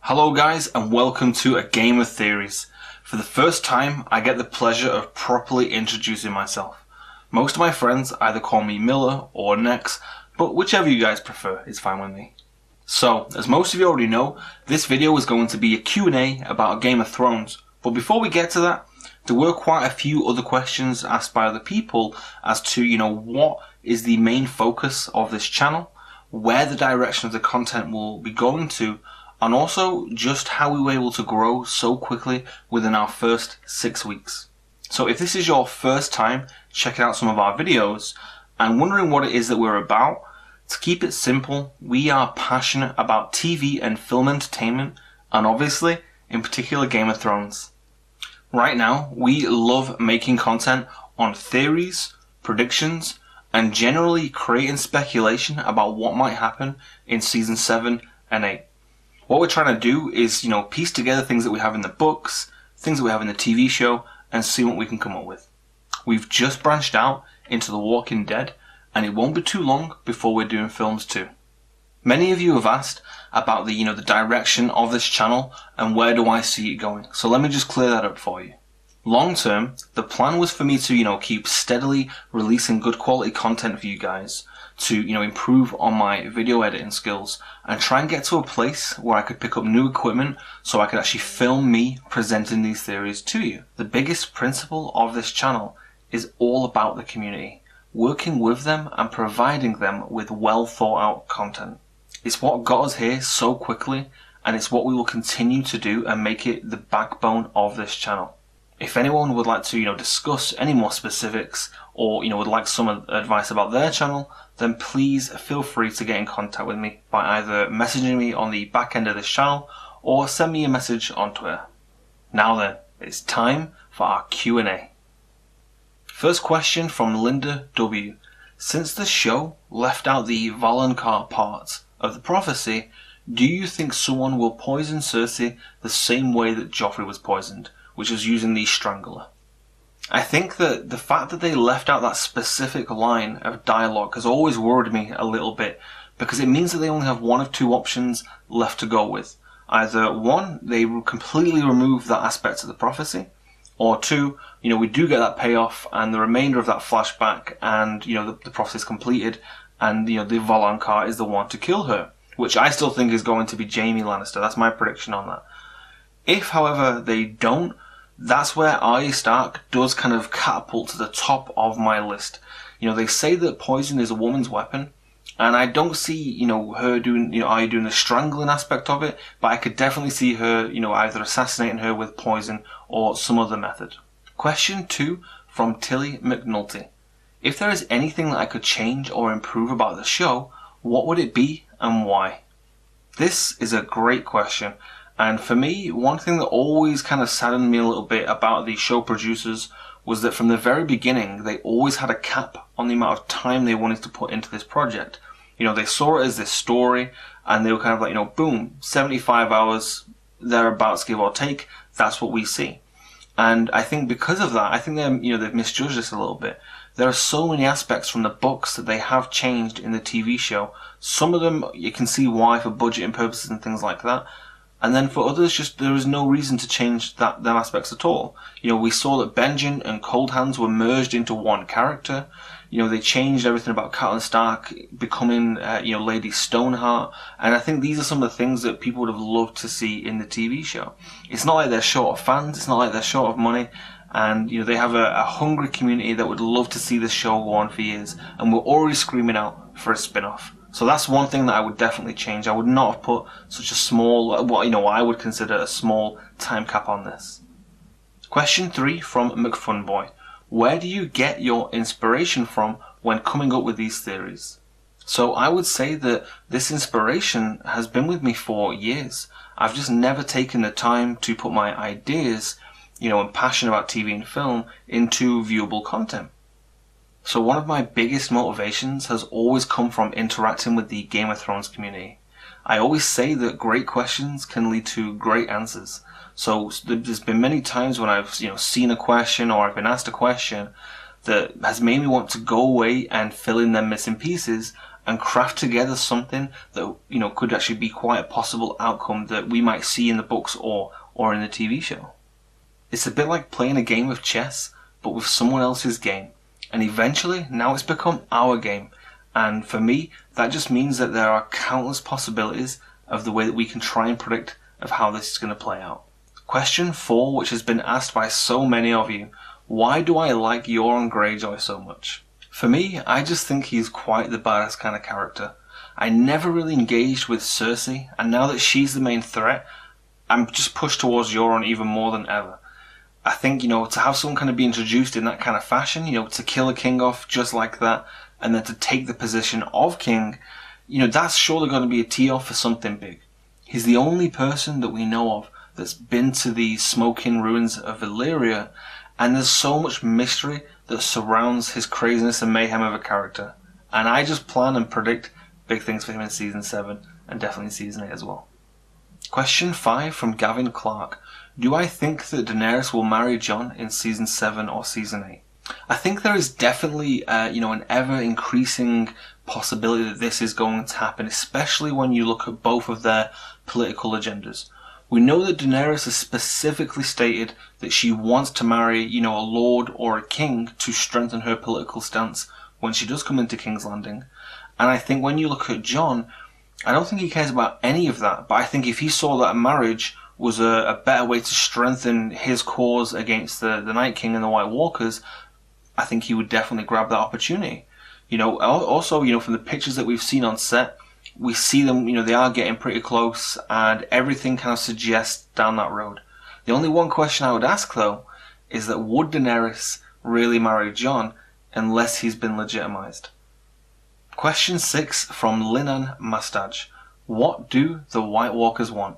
Hello guys, and welcome to A Game of Theories. For the first time, I get the pleasure of properly introducing myself. Most of my friends either call me Miller or Nex, but whichever you guys prefer is fine with me. So, as most of you already know, this video is going to be a Q&A about Game of Thrones. But before we get to that, there were quite a few other questions asked by other people as to, what is the main focus of this channel, where the direction of the content will be going to, and also just how we were able to grow so quickly within our first 6 weeks. So if this is your first time checking out some of our videos and wondering what it is that we're about, to keep it simple, we are passionate about TV and film entertainment, and obviously, in particular, Game of Thrones. Right now, we love making content on theories, predictions, and generally creating speculation about what might happen in Season 7 and 8. What we're trying to do is, piece together things that we have in the books, things that we have in the TV show, and see what we can come up with. We've just branched out into The Walking Dead, and it won't be too long before we're doing films too. Many of you have asked about the direction of this channel and where do I see it going. So let me just clear that up for you. Long term, the plan was for me to, keep steadily releasing good quality content for you guys, to, improve on my video editing skills and try and get to a place where I could pick up new equipment so I could actually film me presenting these theories to you. The biggest principle of this channel is all about the community, working with them and providing them with well thought out content. It's what got us here so quickly, and it's what we will continue to do and make it the backbone of this channel. If anyone would like to, discuss any more specifics or, would like some advice about their channel, then please feel free to get in contact with me by either messaging me on the back end of this channel or send me a message on Twitter. Now then, it's time for our Q&A. First question from Linda W. Since the show left out the Valonqar part of the prophecy, do you think someone will poison Cersei the same way that Joffrey was poisoned, which was using the Strangler? I think that the fact that they left out that specific line of dialogue has always worried me a little bit, because it means that they only have one of two options left to go with. Either one, they completely remove that aspect of the prophecy, or two, we do get that payoff and the remainder of that flashback and, the prophecy is completed and, the Valonqar is the one to kill her, which I still think is going to be Jaime Lannister. That's my prediction on that. If, however, they don't, that's where Arya Stark does kind of catapult to the top of my list. They say that poison is a woman's weapon, and I don't see, her doing, Arya doing the strangling aspect of it, but I could definitely see her, either assassinating her with poison or some other method. Question 2 from Tilly McNulty. If there is anything that I could change or improve about the show, what would it be and why? This is a great question. And for me, one thing that always kind of saddened me a little bit about the show producers was that from the very beginning, they always had a cap on the amount of time they wanted to put into this project. They saw it as this story, and they were kind of like, boom, 75 hours, thereabouts, give or take, that's what we see. And I think because of that, I think they've misjudged this a little bit. There are so many aspects from the books that they have changed in the TV show. Some of them, you can see why for budgeting purposes and things like that. And then for others, just there is no reason to change them aspects at all. We saw that Benjen and Cold Hands were merged into one character. They changed everything about Catelyn Stark becoming, Lady Stoneheart. And I think these are some of the things that people would have loved to see in the TV show. It's not like they're short of fans. It's not like they're short of money. And, they have a hungry community that would love to see this show go on for years. And we're already screaming out for a spin-off. So that's one thing that I would definitely change. I would not have put such a small, what I would consider a small time cap on this. Question 3 from McFunboy. Where do you get your inspiration from when coming up with these theories? So I would say that this inspiration has been with me for years. I've just never taken the time to put my ideas, and passion about TV and film into viewable content. So one of my biggest motivations has always come from interacting with the Game of Thrones community. I always say that great questions can lead to great answers. So there's been many times when I've seen a question or I've been asked a question that has made me want to go away and fill in them missing pieces and craft together something that, could actually be quite a possible outcome that we might see in the books or in the TV show. It's a bit like playing a game of chess, but with someone else's game. And eventually, now it's become our game. And for me, that just means that there are countless possibilities of the way that we can try and predict of how this is going to play out. Question 4, which has been asked by so many of you: why do I like Euron Greyjoy so much? For me, I just think he's quite the badass kind of character. I never really engaged with Cersei, and now that she's the main threat, I'm just pushed towards Euron even more than ever. I think, to have someone kind of be introduced in that kind of fashion, to kill a king off just like that, and then to take the position of king, that's surely going to be a tee-off for something big. He's the only person that we know of that's been to the smoking ruins of Valyria, and there's so much mystery that surrounds his craziness and mayhem of a character. And I just plan and predict big things for him in Season 7, and definitely Season 8 as well. Question 5 from Gavin Clark: do I think that Daenerys will marry Jon in Season 7 or Season 8? I think there is definitely, an ever-increasing possibility that this is going to happen, especially when you look at both of their political agendas. We know that Daenerys has specifically stated that she wants to marry, a lord or a king to strengthen her political stance when she does come into King's Landing. And I think when you look at Jon, I don't think he cares about any of that, but I think if he saw that marriage was a better way to strengthen his cause against the Night King and the White Walkers, I think he would definitely grab that opportunity. Also, from the pictures that we've seen on set, we see them, they are getting pretty close, and everything kind of suggests down that road. The only one question I would ask, though, is that would Daenerys really marry Jon unless he's been legitimized? Question 6 from Linan Mastaj: what do the White Walkers want?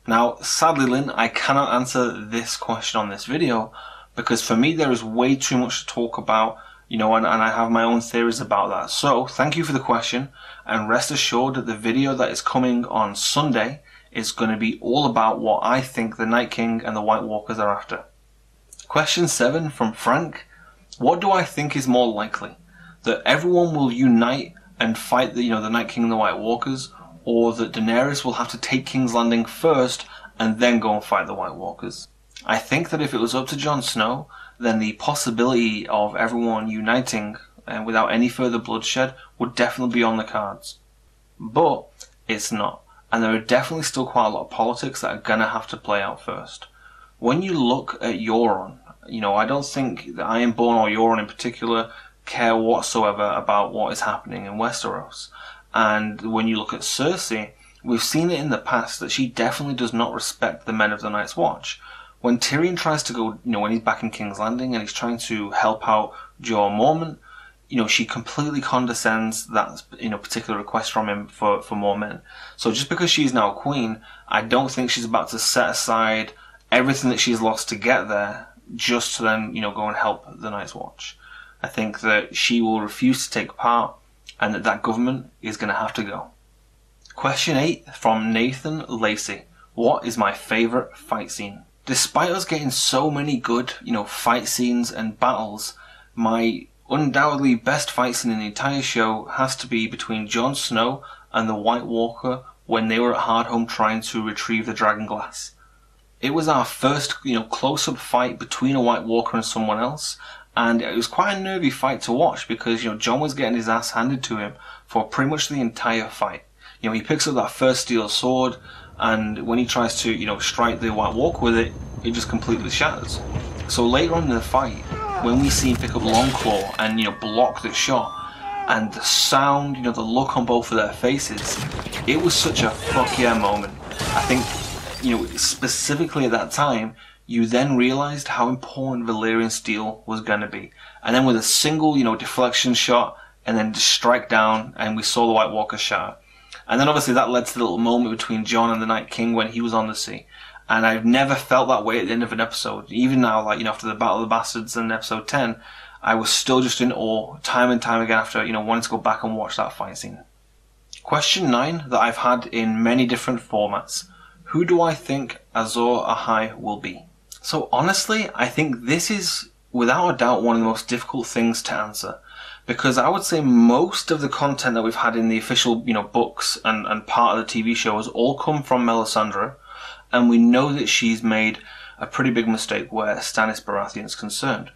Now, sadly, Lynn, I cannot answer this question on this video, because for me there is way too much to talk about, and I have my own theories about that. So, thank you for the question, and rest assured that the video that is coming on Sunday is going to be all about what I think the Night King and the White Walkers are after. Question 7 from Frank: what do I think is more likely? That everyone will unite and fight the Night King and the White Walkers, or that Daenerys will have to take King's Landing first and then go and fight the White Walkers? I think that if it was up to Jon Snow, then the possibility of everyone uniting and without any further bloodshed would definitely be on the cards. But it's not, and there are definitely still quite a lot of politics that are going to have to play out first. When you look at Euron, I don't think that Ironborn or Euron in particular care whatsoever about what is happening in Westeros. And when you look at Cersei, we've seen it in the past that she definitely does not respect the men of the Night's Watch. When Tyrion tries to go, when he's back in King's Landing and he's trying to help out Jorah Mormont, she completely condescends that, particular request from him for more men. So just because she's now queen, I don't think she's about to set aside everything that she's lost to get there just to then, go and help the Night's Watch. I think that she will refuse to take part, and that government is going to have to go. Question 8 from Nathan Lacey: what is my favourite fight scene? Despite us getting so many good, fight scenes and battles, my undoubtedly best fight scene in the entire show has to be between Jon Snow and the White Walker when they were at Hardhome trying to retrieve the Dragon Glass. It was our first, close-up fight between a White Walker and someone else, and it was quite a nervy fight to watch because, Jon was getting his ass handed to him for pretty much the entire fight. He picks up that first steel sword, and when he tries to, strike the White Walker with it, it just completely shatters. So later on in the fight, when we see him pick up Longclaw and, block the shot, and the sound, the look on both of their faces, it was such a fuck yeah moment. I think, specifically at that time, you then realised how important Valyrian steel was going to be. And then with a single, deflection shot, and then just strike down, and we saw the White Walker shatter. And then obviously that led to the little moment between Jon and the Night King when he was on the sea. And I've never felt that way at the end of an episode. Even now, after the Battle of the Bastards in episode 10, I was still just in awe, time and time again after, wanting to go back and watch that fight scene. Question 9 that I've had in many different formats: who do I think Azor Ahai will be? So honestly, I think this is without a doubt one of the most difficult things to answer, because I would say most of the content that we've had in the official, books and part of the TV show has all come from Melisandre, and we know that she's made a pretty big mistake where Stannis Baratheon is concerned.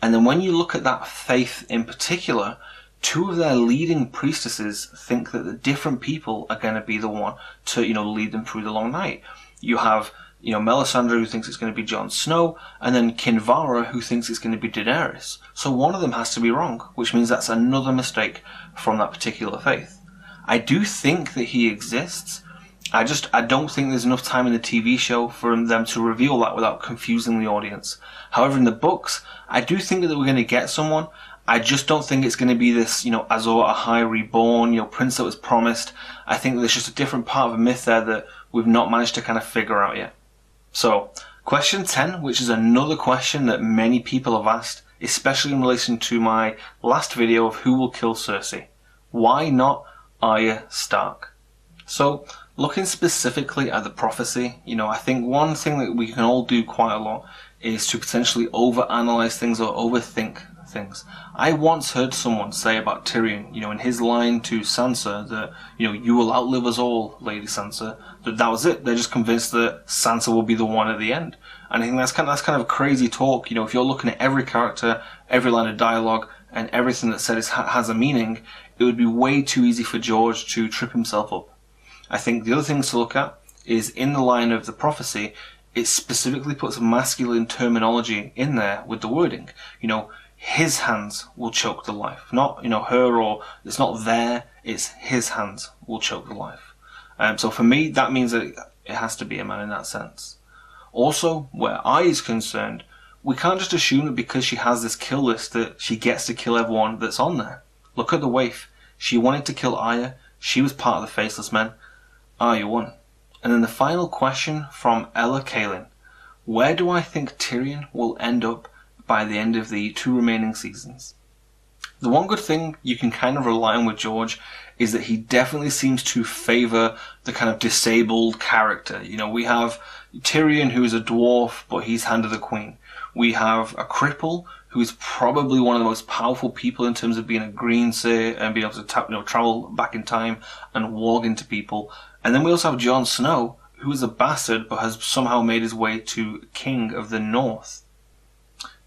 And then when you look at that faith in particular, two of their leading priestesses think that the different people are going to be the one to, lead them through the long night. You have, Melisandre, who thinks it's going to be Jon Snow, and then Kinvara, who thinks it's going to be Daenerys. So one of them has to be wrong, which means that's another mistake from that particular faith. I do think that he exists. I don't think there's enough time in the TV show for them to reveal that without confusing the audience. However, in the books, I do think that we're going to get someone. I just don't think it's going to be this, Azor Ahai reborn, prince that was promised. I think there's just a different part of a myth there that we've not managed to kind of figure out yet. So, question 10, which is another question that many people have asked, especially in relation to my last video of who will kill Cersei. Why not Arya Stark? So, looking specifically at the prophecy, I think one thing that we can all do quite a lot is to potentially overanalyze things or overthink things. I once heard someone say about Tyrion, in his line to Sansa that, you will outlive us all, Lady Sansa, that was it. They're just convinced that Sansa will be the one at the end. And I think that's kind of crazy talk. If you're looking at every character, every line of dialogue, and everything that's said has a meaning, it would be way too easy for George to trip himself up. I think the other things to look at is in the line of the prophecy, it specifically puts masculine terminology in there with the wording. His hands will choke the life. Not, her, or it's not there, it's his hands will choke the life. So for me, that means that it has to be a man in that sense. Also, where Arya is concerned, we can't just assume that because she has this kill list that she gets to kill everyone that's on there. Look at the waif. She wanted to kill Arya. She was part of the Faceless Men. Arya won. And then the final question from Ella Kalin. Where do I think Tyrion will end up by the end of the 2 remaining seasons? The one good thing you can kind of rely on with George is that he definitely seems to favour the kind of disabled character. We have Tyrion, who is a dwarf, but he's Hand of the Queen. We have a cripple, who is probably one of the most powerful people in terms of being a green seer and being able to travel back in time and walk into people. And then we also have Jon Snow, who is a bastard but has somehow made his way to King of the North.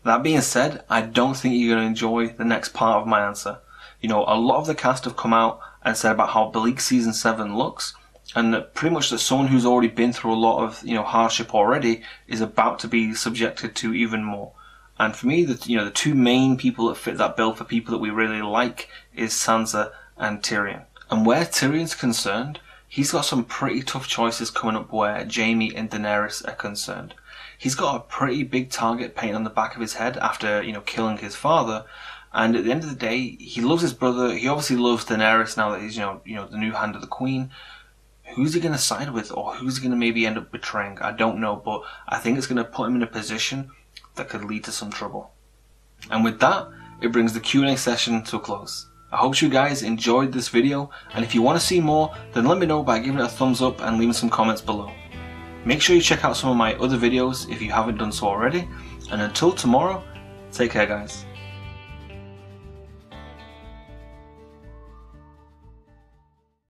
That being said, I don't think you're going to enjoy the next part of my answer. A lot of the cast have come out and said about how bleak Season 7 looks, and that pretty much that someone who's already been through a lot of, hardship already is about to be subjected to even more. And for me, the 2 main people that fit that bill for people that we really like is Sansa and Tyrion. And where Tyrion's concerned, he's got some pretty tough choices coming up where Jaime and Daenerys are concerned. He's got a pretty big target painted on the back of his head after, killing his father. And at the end of the day, he loves his brother. He obviously loves Daenerys now that he's, the new Hand of the Queen. Who's he going to side with, or who's he going to maybe end up betraying? I don't know, but I think it's going to put him in a position that could lead to some trouble. And with that, it brings the Q&A session to a close. I hope you guys enjoyed this video, and if you want to see more, then let me know by giving it a thumbs up and leaving some comments below. Make sure you check out some of my other videos if you haven't done so already, and until tomorrow, take care guys.